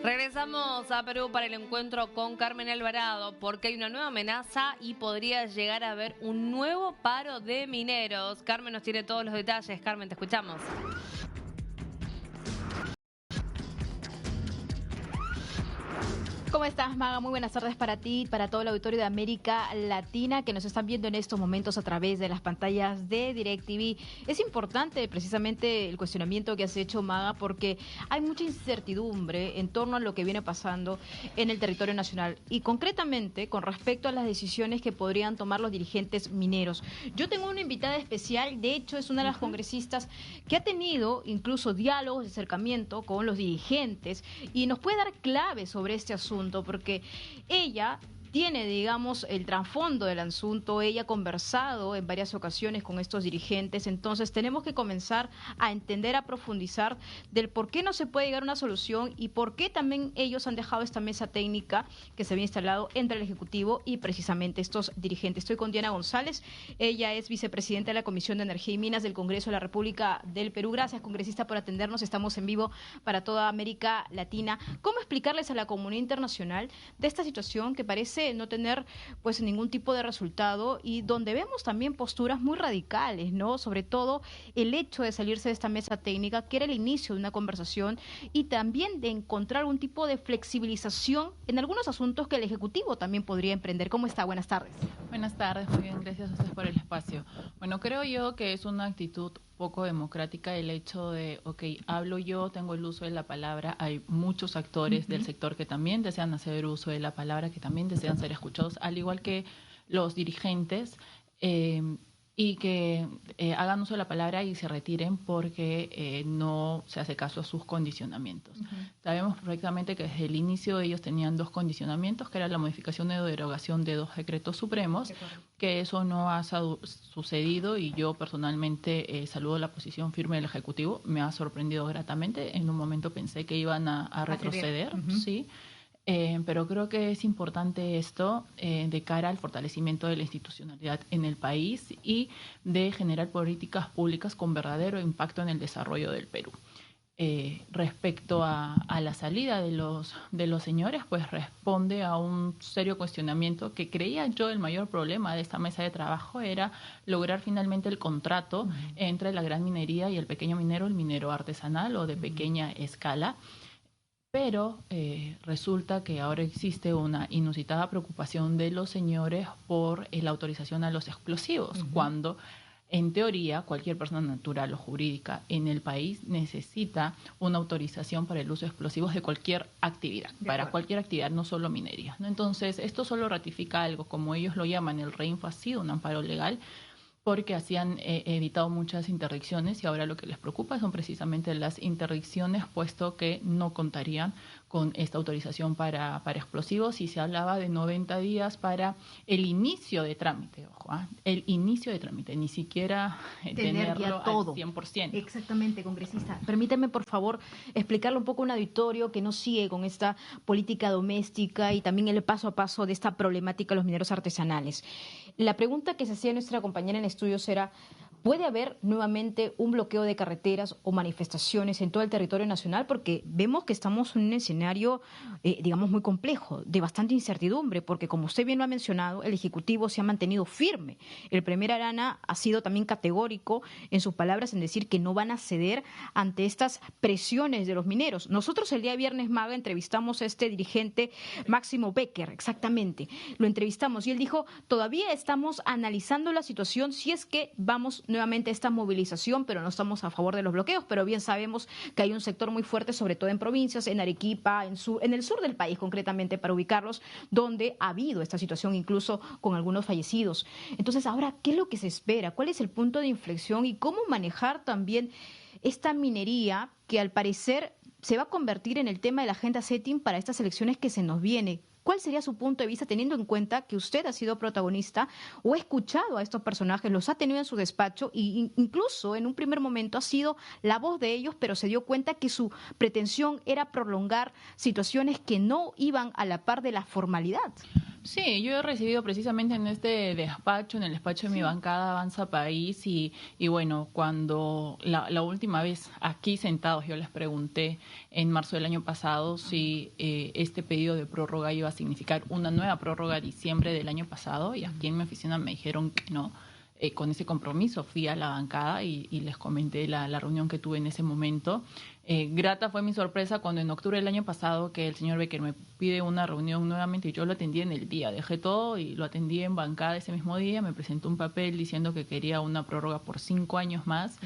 Regresamos a Perú para el encuentro con Carmen Alvarado porque hay una nueva amenaza y podría llegar a haber un nuevo paro de mineros. Carmen nos tiene todos los detalles. Carmen, te escuchamos. ¿Cómo estás, Maga? Muy buenas tardes para ti, para todo el auditorio de América Latina que nos están viendo en estos momentos a través de las pantallas de DirecTV. Es importante precisamente el cuestionamiento que has hecho, Maga, porque hay mucha incertidumbre en torno a lo que viene pasando en el territorio nacional y concretamente con respecto a las decisiones que podrían tomar los dirigentes mineros. Yo tengo una invitada especial, de hecho es una de las congresistas que ha tenido incluso diálogos de acercamiento con los dirigentes y nos puede dar claves sobre este asunto, porque ella tiene, digamos, el trasfondo del asunto. Ella ha conversado en varias ocasiones con estos dirigentes, entonces tenemos que comenzar a entender, a profundizar del por qué no se puede llegar a una solución y por qué también ellos han dejado esta mesa técnica que se había instalado entre el Ejecutivo y precisamente estos dirigentes. Estoy con Diana González, ella es vicepresidenta de la Comisión de Energía y Minas del Congreso de la República del Perú. Gracias, congresista, por atendernos. Estamos en vivo para toda América Latina. ¿Cómo explicarles a la comunidad internacional de esta situación que parece no tener pues ningún tipo de resultado y donde vemos también posturas muy radicales, ¿no? Sobre todo el hecho de salirse de esta mesa técnica, que era el inicio de una conversación y también de encontrar algún tipo de flexibilización en algunos asuntos que el Ejecutivo también podría emprender. ¿Cómo está? Buenas tardes. Buenas tardes, muy bien, gracias a ustedes por el espacio. Bueno, creo yo que es una actitud poco democrática el hecho de, hablo yo, tengo el uso de la palabra, hay muchos actores del sector que también desean hacer uso de la palabra, que también desean ser escuchados, al igual que los dirigentes, y que hagan uso de la palabra y se retiren porque no se hace caso a sus condicionamientos. Sabemos perfectamente que desde el inicio ellos tenían dos condicionamientos, que era la modificación o derogación de 2 decretos supremos, que eso no ha sucedido y yo personalmente saludo la posición firme del Ejecutivo. Me ha sorprendido gratamente, en un momento pensé que iban a retroceder, sí. Pero creo que es importante esto de cara al fortalecimiento de la institucionalidad en el país y de generar políticas públicas con verdadero impacto en el desarrollo del Perú. Respecto a la salida de los señores, pues responde a un serio cuestionamiento que creía yo el mayor problema de esta mesa de trabajo era lograr finalmente el contrato entre la gran minería y el pequeño minero, el minero artesanal o de pequeña escala. Pero resulta que ahora existe una inusitada preocupación de los señores por la autorización a los explosivos, cuando en teoría cualquier persona natural o jurídica en el país necesita una autorización para el uso de explosivos de cualquier actividad, para cualquier actividad, no solo minería, ¿no? Entonces, esto solo ratifica algo, como ellos lo llaman, el REINFO ha sido un amparo legal, porque hacían evitado muchas interdicciones y ahora lo que les preocupa son precisamente las interdicciones, puesto que no contarían con esta autorización para explosivos y se hablaba de 90 días para el inicio de trámite, el inicio de trámite, ni siquiera tenerlo ya todo al 100%. Exactamente, congresista. Permítame, por favor, explicarle un poco a un auditorio que no sigue con esta política doméstica y también el paso a paso de esta problemática de los mineros artesanales. La pregunta que se hacía nuestra compañera en estudios era, ¿puede haber nuevamente un bloqueo de carreteras o manifestaciones en todo el territorio nacional? Porque vemos que estamos en un escenario, digamos, muy complejo, de bastante incertidumbre, porque como usted bien lo ha mencionado, el Ejecutivo se ha mantenido firme. El primer Arana ha sido también categórico en sus palabras en decir que no van a ceder ante estas presiones de los mineros. Nosotros el día viernes, Maga, entrevistamos a este dirigente, Máximo Becker, exactamente. Lo entrevistamos y él dijo, todavía estamos analizando la situación si es que vamos nuevamente esta movilización, pero no estamos a favor de los bloqueos, pero bien sabemos que hay un sector muy fuerte, sobre todo en provincias, en Arequipa, en el sur del país concretamente, para ubicarlos, donde ha habido esta situación incluso con algunos fallecidos. Entonces, ahora, ¿qué es lo que se espera? ¿Cuál es el punto de inflexión y cómo manejar también esta minería que al parecer se va a convertir en el tema de la agenda setting para estas elecciones que se nos viene? ¿Cuál sería su punto de vista teniendo en cuenta que usted ha sido protagonista o ha escuchado a estos personajes, los ha tenido en su despacho e incluso en un primer momento ha sido la voz de ellos, pero se dio cuenta que su pretensión era prolongar situaciones que no iban a la par de la formalidad? Sí, yo he recibido precisamente en este despacho, en el despacho de mi bancada Avanza País, y bueno, cuando la última vez aquí sentados yo les pregunté en marzo del año pasado si este pedido de prórroga iba a significar una nueva prórroga a diciembre del año pasado, y aquí en mi oficina me dijeron que no. Con ese compromiso fui a la bancada y les comenté la reunión que tuve en ese momento. Grata fue mi sorpresa cuando en octubre del año pasado que el señor Becker me pide una reunión nuevamente y yo lo atendí en el día. Dejé todo y lo atendí en bancada ese mismo día. Me presentó un papel diciendo que quería una prórroga por 5 años más.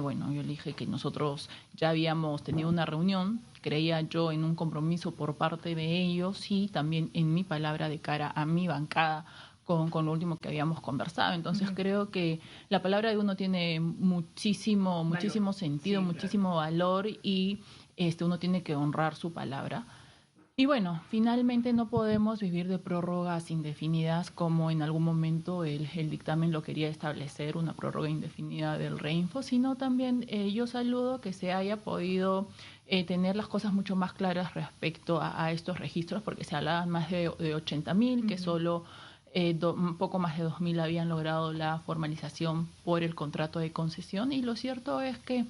Bueno, yo le dije que nosotros ya habíamos tenido una reunión. Creía yo en un compromiso por parte de ellos y también en mi palabra de cara a mi bancada con lo último que habíamos conversado. Entonces creo que la palabra de uno tiene muchísimo sentido, sí, muchísimo valor, y uno tiene que honrar su palabra. Y bueno, finalmente no podemos vivir de prórrogas indefinidas como en algún momento el dictamen lo quería establecer, una prórroga indefinida del Reinfo, sino también yo saludo que se haya podido tener las cosas mucho más claras respecto a estos registros, porque se hablaban más de 80.000, que solo un poco más de 2.000 habían logrado la formalización por el contrato de concesión, y lo cierto es que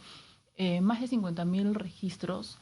más de 50.000 registros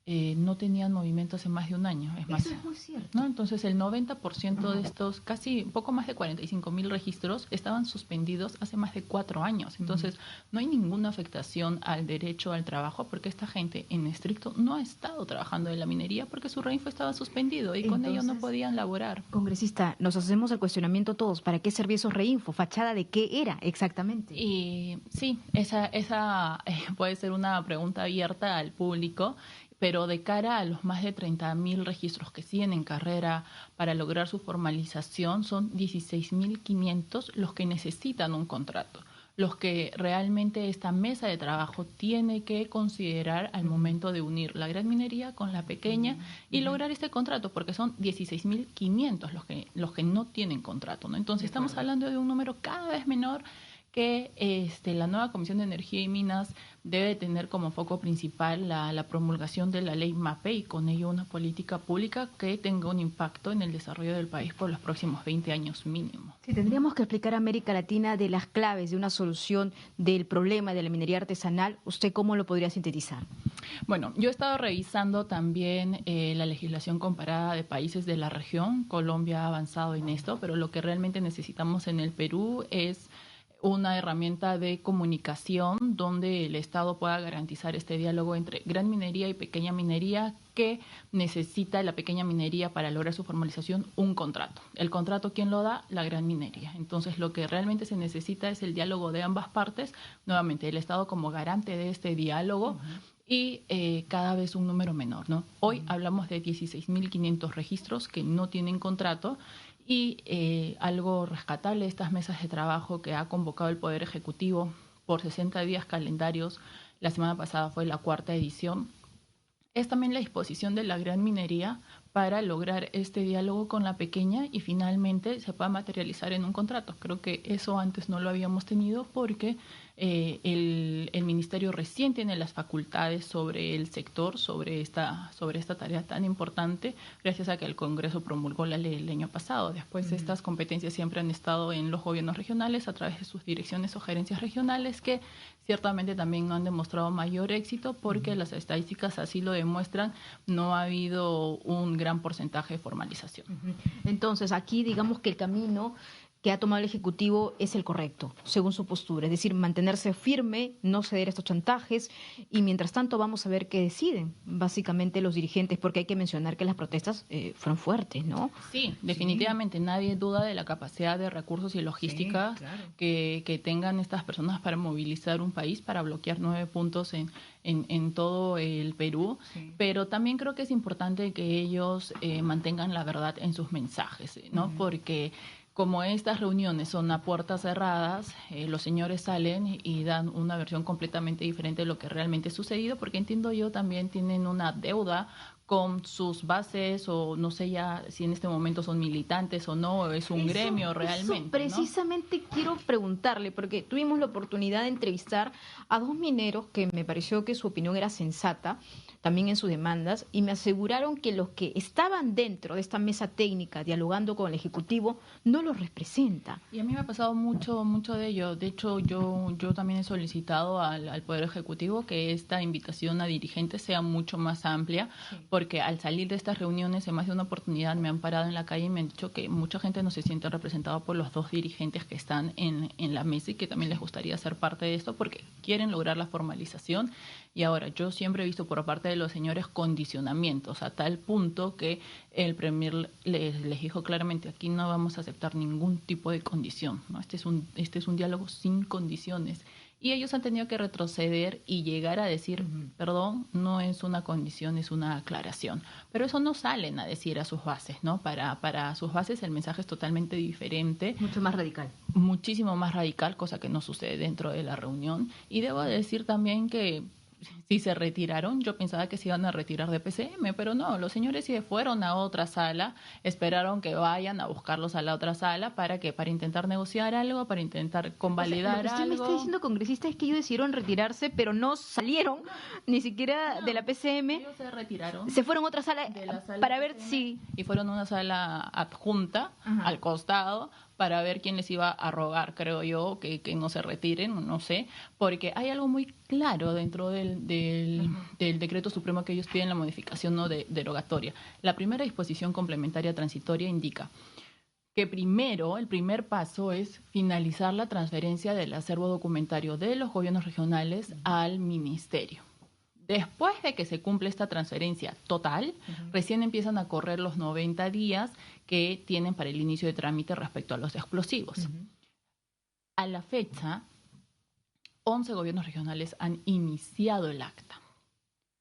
no tenían movimiento hace más de un año. Es más, eso es muy cierto, ¿no? Entonces el 90% de estos, casi un poco más de 45.000 registros, estaban suspendidos hace más de 4 años. Entonces no hay ninguna afectación al derecho al trabajo, porque esta gente en estricto no ha estado trabajando en la minería porque su Reinfo estaba suspendido y con ello no podían laborar. Congresista, nos hacemos el cuestionamiento todos, ¿para qué servía esos Reinfo? ¿Fachada de qué era exactamente? Y sí, esa puede ser una pregunta abierta al público, pero de cara a los más de 30.000 registros que siguen en carrera para lograr su formalización, son 16.500 los que necesitan un contrato, los que realmente esta mesa de trabajo tiene que considerar al momento de unir la gran minería con la pequeña y lograr este contrato, porque son 16.500 los que no tienen contrato, ¿no? Entonces estamos hablando de un número cada vez menor que la nueva Comisión de Energía y Minas debe tener como foco principal la promulgación de la ley MAPE, y con ello una política pública que tenga un impacto en el desarrollo del país por los próximos 20 años mínimo. Si tendríamos que explicar a América Latina de las claves de una solución del problema de la minería artesanal, ¿usted cómo lo podría sintetizar? Bueno, yo he estado revisando también la legislación comparada de países de la región. Colombia ha avanzado en esto, pero lo que realmente necesitamos en el Perú es una herramienta de comunicación donde el Estado pueda garantizar este diálogo entre gran minería y pequeña minería, que necesita la pequeña minería para lograr su formalización un contrato. El contrato, ¿quién lo da? La gran minería. Entonces, lo que realmente se necesita es el diálogo de ambas partes, nuevamente el Estado como garante de este diálogo, y cada vez un número menor, ¿no? Hoy hablamos de 16.500 registros que no tienen contrato. Y algo rescatable de estas mesas de trabajo que ha convocado el Poder Ejecutivo por 60 días calendarios, la semana pasada fue la 4ª edición, es también la disposición de la gran minería para lograr este diálogo con la pequeña y finalmente se pueda materializar en un contrato. Creo que eso antes no lo habíamos tenido porque el Ministerio recién tiene las facultades sobre el sector, sobre esta tarea tan importante, gracias a que el Congreso promulgó la ley el año pasado. Después estas competencias siempre han estado en los gobiernos regionales a través de sus direcciones o gerencias regionales, que ciertamente también no han demostrado mayor éxito porque las estadísticas así lo demuestran. No ha habido un gran porcentaje de formalización. Entonces, aquí digamos que el camino que ha tomado el Ejecutivo es el correcto, según su postura, es decir, mantenerse firme, no ceder a estos chantajes, y mientras tanto vamos a ver qué deciden básicamente los dirigentes, porque hay que mencionar que las protestas fueron fuertes, ¿no? Sí, definitivamente, nadie duda de la capacidad de recursos y logística que tengan estas personas para movilizar un país, para bloquear 9 puntos en todo el Perú, pero también creo que es importante que ellos mantengan la verdad en sus mensajes, ¿no? Porque como estas reuniones son a puertas cerradas, los señores salen y dan una versión completamente diferente de lo que realmente ha sucedido, porque entiendo yo también tienen una deuda con sus bases, o no sé ya si en este momento son militantes o no, o es un gremio realmente. Eso precisamente quiero preguntarle, porque tuvimos la oportunidad de entrevistar a dos mineros que me pareció que su opinión era sensata, también en sus demandas, y me aseguraron que los que estaban dentro de esta mesa técnica dialogando con el Ejecutivo no los representa. Y a mí me ha pasado mucho de ello. De hecho, yo también he solicitado al Poder Ejecutivo que esta invitación a dirigentes sea mucho más amplia, porque al salir de estas reuniones, en más de una oportunidad me han parado en la calle y me han dicho que mucha gente no se siente representada por los dos dirigentes que están en la mesa y que también les gustaría ser parte de esto porque quieren lograr la formalización. Y ahora, yo siempre he visto por parte de los señores condicionamientos, a tal punto que el Premier les dijo claramente, aquí no vamos a aceptar ningún tipo de condición, ¿no? Este es un diálogo sin condiciones. Y ellos han tenido que retroceder y llegar a decir, perdón, no es una condición, es una aclaración. Pero eso no salen a decir a sus bases, ¿no? Para sus bases el mensaje es totalmente diferente. Mucho más radical. Muchísimo más radical, cosa que no sucede dentro de la reunión. Y debo decir también que si se retiraron, yo pensaba que se iban a retirar de PCM, pero no, los señores se fueron a otra sala, esperaron que vayan a buscarlos a la otra sala para intentar negociar algo, para intentar convalidar algo. Lo que usted me está diciendo, congresista, es que ellos decidieron retirarse, pero no salieron ni siquiera de la PCM. Ellos se retiraron. Se fueron a otra sala, para ver si... Y fueron a una sala adjunta, al costado, para ver quién les iba a rogar, creo yo, que no se retiren, no sé, porque hay algo muy claro dentro del decreto supremo que ellos piden la modificación no derogatoria. La primera disposición complementaria transitoria indica que primero, el primer paso es finalizar la transferencia del acervo documentario de los gobiernos regionales al ministerio. Después de que se cumple esta transferencia total, recién empiezan a correr los 90 días que tienen para el inicio de trámite respecto a los explosivos. A la fecha, 11 gobiernos regionales han iniciado el acta,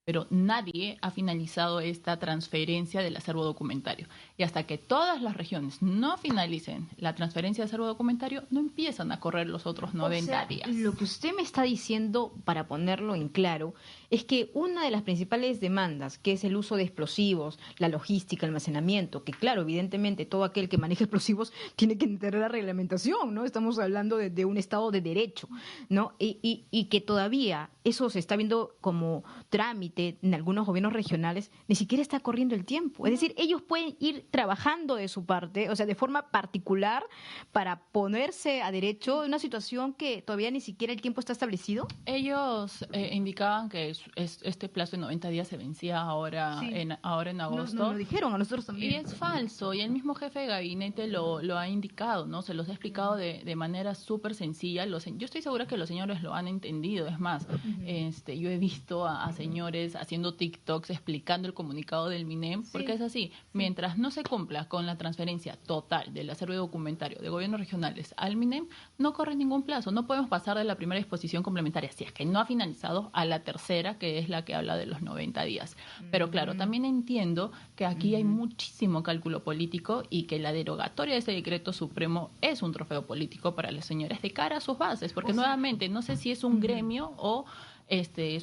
pero nadie ha finalizado esta transferencia del acervo documentario. Y hasta que todas las regiones no finalicen la transferencia del acervo documentario, no empiezan a correr los otros 90 días. Lo que usted me está diciendo, para ponerlo en claro, es que una de las principales demandas, que es el uso de explosivos, la logística, el almacenamiento, que claro, evidentemente todo aquel que maneja explosivos tiene que entender la reglamentación, ¿no? Estamos hablando de un Estado de derecho, ¿no? Y que todavía eso se está viendo como trámite en algunos gobiernos regionales, ni siquiera está corriendo el tiempo. Es decir, ellos pueden ir trabajando de su parte, o sea, de forma particular, para ponerse a derecho de una situación que todavía ni siquiera el tiempo está establecido. Ellos indicaban que este plazo de 90 días se vencía ahora en agosto. Nos lo dijeron a nosotros también. Y es falso, y el mismo jefe de gabinete lo ha indicado, ¿no? Se los ha explicado de manera súper sencilla. Yo estoy segura que los señores lo han entendido. Es más, yo he visto a señores haciendo TikToks explicando el comunicado del MINEM, porque es así. Mientras no se cumpla con la transferencia total del acervo documentario de gobiernos regionales al MINEM, no corre ningún plazo. No podemos pasar de la primera disposición complementaria, si es que no ha finalizado, a la tercera, que es la que habla de los 90 días. Pero claro, también entiendo que aquí hay muchísimo cálculo político y que la derogatoria de ese decreto supremo es un trofeo político para los señores de cara a sus bases, porque nuevamente no sé si es un gremio o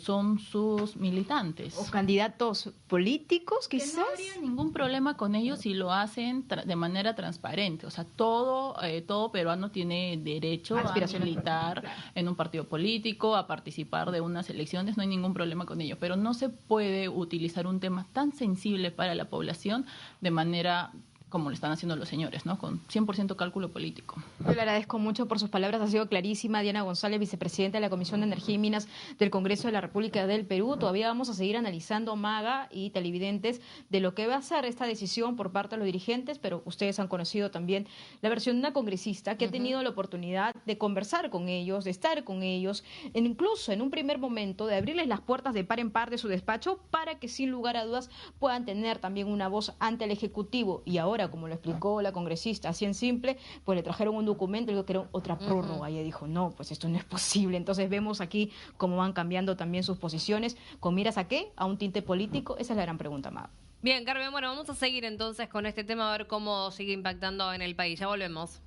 son sus militantes. O candidatos políticos, quizás. Que no habría ningún problema con ellos si lo hacen de manera transparente. O sea, todo peruano tiene derecho a militar en un partido político, a participar de unas elecciones, no hay ningún problema con ello. Pero no se puede utilizar un tema tan sensible para la población de manera como lo están haciendo los señores, ¿no? Con 100% cálculo político. Yo le agradezco mucho por sus palabras, ha sido clarísima. Diana González, vicepresidenta de la Comisión de Energía y Minas del Congreso de la República del Perú. Todavía vamos a seguir analizando, Maga y televidentes, de lo que va a ser esta decisión por parte de los dirigentes, pero ustedes han conocido también la versión de una congresista que ha tenido la oportunidad de conversar con ellos, de estar con ellos, incluso en un primer momento de abrirles las puertas de par en par de su despacho para que sin lugar a dudas puedan tener también una voz ante el Ejecutivo. Y ahora, como lo explicó la congresista, así en simple, pues le trajeron un documento y dijo que era otra prórroga. Y ella dijo, no, pues esto no es posible. Entonces vemos aquí cómo van cambiando también sus posiciones. ¿Con miras a qué? ¿A un tinte político? Esa es la gran pregunta, Maga. Bien, Carmen, bueno, vamos a seguir entonces con este tema a ver cómo sigue impactando en el país. Ya volvemos.